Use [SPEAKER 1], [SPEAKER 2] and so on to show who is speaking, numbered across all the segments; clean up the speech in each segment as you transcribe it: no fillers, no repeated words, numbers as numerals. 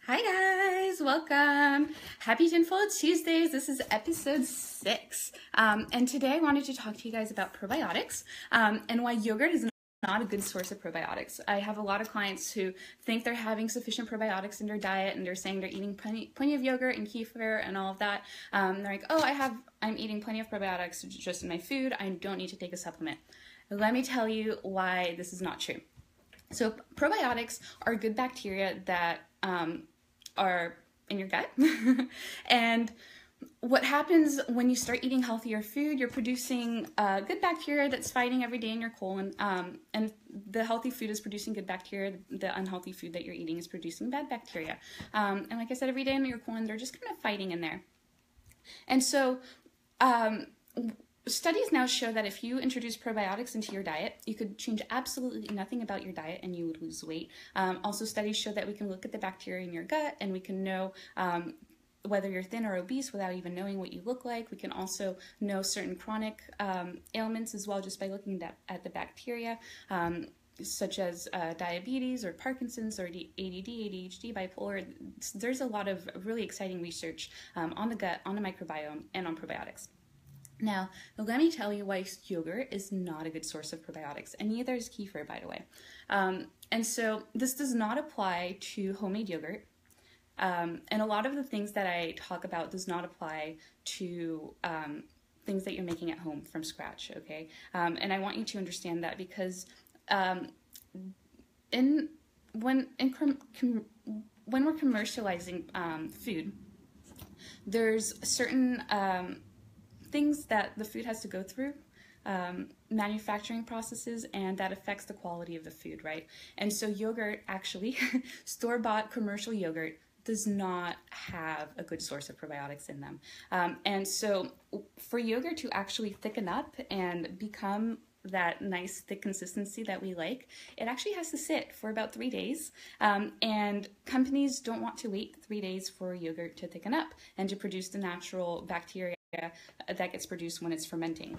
[SPEAKER 1] Hi guys, welcome. Happy Tinfoil Tuesdays. This is episode 6. And today I wanted to talk to you guys about probiotics and why yogurt is not a good source of probiotics. I have a lot of clients who think they're having sufficient probiotics in their diet and they're saying they're eating plenty of yogurt and kefir and all of that. They're like, oh, I'm eating plenty of probiotics just in my food. I don't need to take a supplement. Let me tell you why this is not true. So probiotics are good bacteria that are in your gut. And what happens when you start eating healthier food, you're producing good bacteria that's fighting every day in your colon. And the healthy food is producing good bacteria. The unhealthy food that you're eating is producing bad bacteria. And like I said, every day in your colon, they're just kind of fighting in there. And so studies now show that if you introduce probiotics into your diet, you could change absolutely nothing about your diet and you would lose weight. Also, studies show that we can look at the bacteria in your gut and we can know whether you're thin or obese without even knowing what you look like. We can also know certain chronic ailments as well just by looking at the bacteria, such as diabetes or Parkinson's or ADD, ADHD, bipolar. There's a lot of really exciting research on the gut, on the microbiome, and on probiotics. Now, let me tell you why yogurt is not a good source of probiotics, and neither is kefir, by the way. And so this does not apply to homemade yogurt, and a lot of the things that I talk about does not apply to things that you're making at home from scratch, okay? And I want you to understand that because when we're commercializing food, there's certain things that the food has to go through, manufacturing processes, and that affects the quality of the food, right? And so yogurt, actually, store-bought commercial yogurt does not have a good source of probiotics in them. And so for yogurt to actually thicken up and become that nice thick consistency that we like, it actually has to sit for about 3 days. And companies don't want to wait 3 days for yogurt to thicken up and to produce the natural bacteria that gets produced when it's fermenting.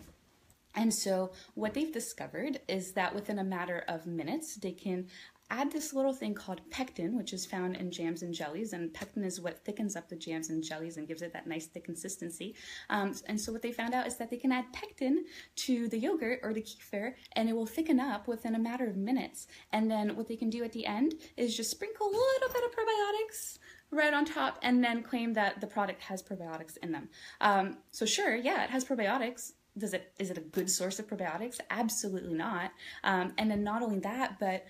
[SPEAKER 1] And so what they've discovered is that within a matter of minutes, they can add this little thing called pectin, which is found in jams and jellies, and pectin is what thickens up the jams and jellies and gives it that nice thick consistency. And so what they found out is that they can add pectin to the yogurt or the kefir, and it will thicken up within a matter of minutes. And then what they can do at the end is just sprinkle a little bit of probiotics right on top and then claim that the product has probiotics in them. So sure, yeah, it has probiotics. Is it a good source of probiotics? Absolutely not. And then not only that, but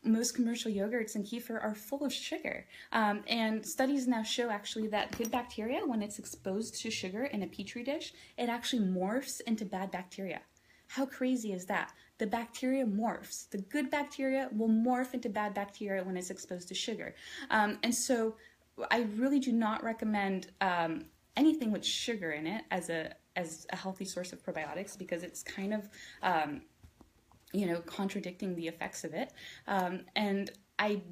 [SPEAKER 1] most commercial yogurts and kefir are full of sugar. And studies now show actually that good bacteria, when it's exposed to sugar in a petri dish, it actually morphs into bad bacteria. How crazy is that? The bacteria morphs. The good bacteria will morph into bad bacteria when it's exposed to sugar. And so I really do not recommend anything with sugar in it as a healthy source of probiotics, because it's kind of contradicting the effects of it. And I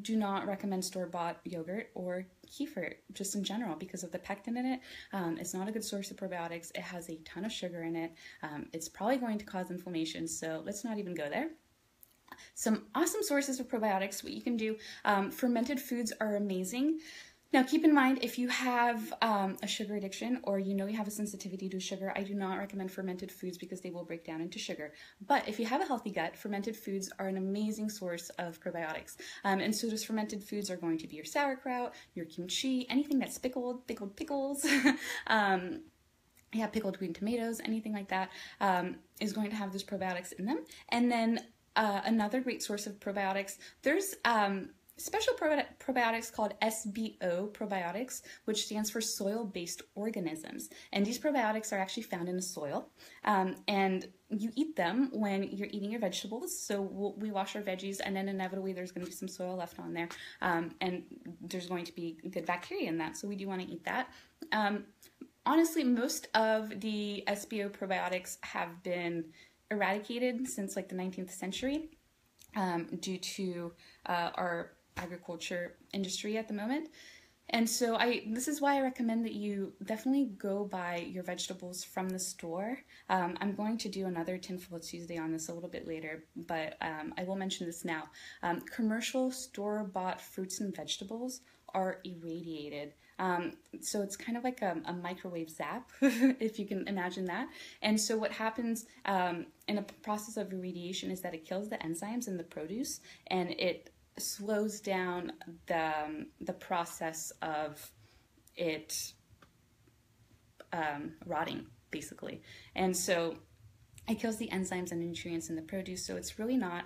[SPEAKER 1] do not recommend store-bought yogurt or kefir just in general because of the pectin in it. It's not a good source of probiotics. It has a ton of sugar in it. It's probably going to cause inflammation, so let's not even go there. Some awesome sources of probiotics, what you can do, fermented foods are amazing. Now, keep in mind, if you have a sugar addiction or you have a sensitivity to sugar, I do not recommend fermented foods because they will break down into sugar. But if you have a healthy gut, fermented foods are an amazing source of probiotics. And so those fermented foods are going to be your sauerkraut, your kimchi, anything that's pickled pickles, pickled green tomatoes, anything like that is going to have those probiotics in them. And then another great source of probiotics, there's special probiotics called SBO probiotics, which stands for soil-based organisms. And these probiotics are actually found in the soil. And you eat them when you're eating your vegetables. So we wash our veggies, and then inevitably there's going to be some soil left on there. And there's going to be good bacteria in that. So we do want to eat that. Honestly, most of the SBO probiotics have been eradicated since like the 19th century due to our agriculture industry at the moment. And so this is why I recommend that you definitely go buy your vegetables from the store. I'm going to do another Tinfoil Tuesday on this a little bit later, but I will mention this now. Commercial store-bought fruits and vegetables are irradiated. So it's kind of like a microwave zap, if you can imagine that. And so what happens in a process of irradiation is that it kills the enzymes in the produce, and it slows down the process of it rotting, basically. And so it kills the enzymes and nutrients in the produce, so it's really not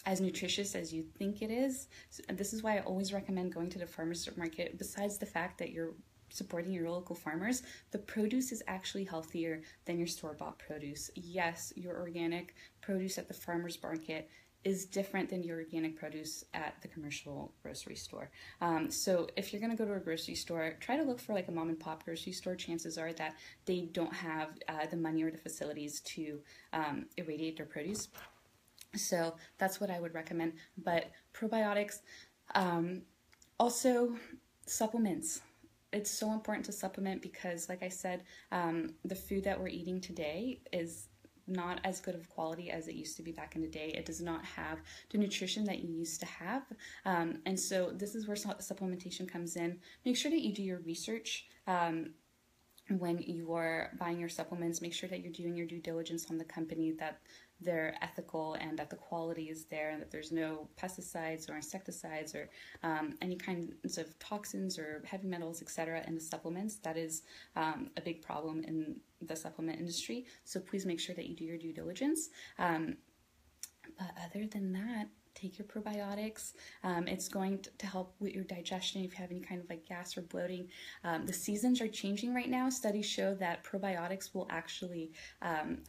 [SPEAKER 1] as nutritious as you think it is. So this is why I always recommend going to the farmer's market. Besides the fact that you're supporting your local farmers, the produce is actually healthier than your store-bought produce. Yes, your organic produce at the farmer's market is different than your organic produce at the commercial grocery store. So if you're going to go to a grocery store, try to look for like a mom and pop grocery store. Chances are that they don't have the money or the facilities to irradiate their produce. So that's what I would recommend. But probiotics, also supplements. It's so important to supplement because, like I said, the food that we're eating today is not as good of quality as it used to be back in the day. It does not have the nutrition that you used to have. And so this is where supplementation comes in. Make sure that you do your research when you are buying your supplements. Make sure that you're doing your due diligence on the company, that they're ethical and that the quality is there and that there's no pesticides or insecticides or any kinds of toxins or heavy metals, etc. in the supplements. That is a big problem in the supplement industry. So please make sure that you do your due diligence. But other than that, take your probiotics. It's going to help with your digestion if you have any kind of like gas or bloating. The seasons are changing right now. Studies show that probiotics will actually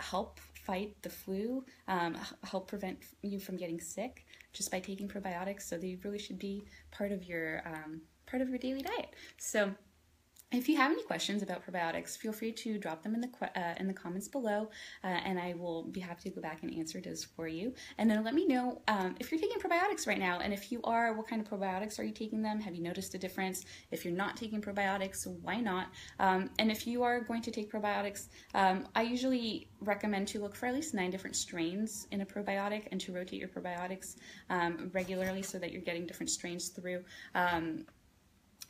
[SPEAKER 1] help fight the flu, help prevent you from getting sick just by taking probiotics. So they really should be part of your daily diet. So if you have any questions about probiotics, feel free to drop them in the comments below, and I will be happy to go back and answer those for you. And then let me know if you're taking probiotics right now, and if you are, what kind of probiotics are you taking them? Have you noticed a difference? If you're not taking probiotics, why not? And if you are going to take probiotics, I usually recommend to look for at least 9 different strains in a probiotic and to rotate your probiotics regularly so that you're getting different strains through.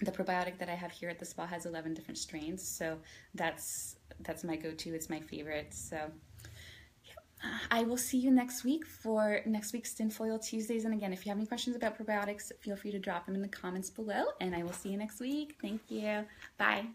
[SPEAKER 1] The probiotic that I have here at the spa has 11 different strains, so that's my go-to. It's my favorite. So yeah. I will see you next week for next week's Tinfoil Tuesdays. And again, if you have any questions about probiotics, feel free to drop them in the comments below, and I will see you next week. Thank you. Bye.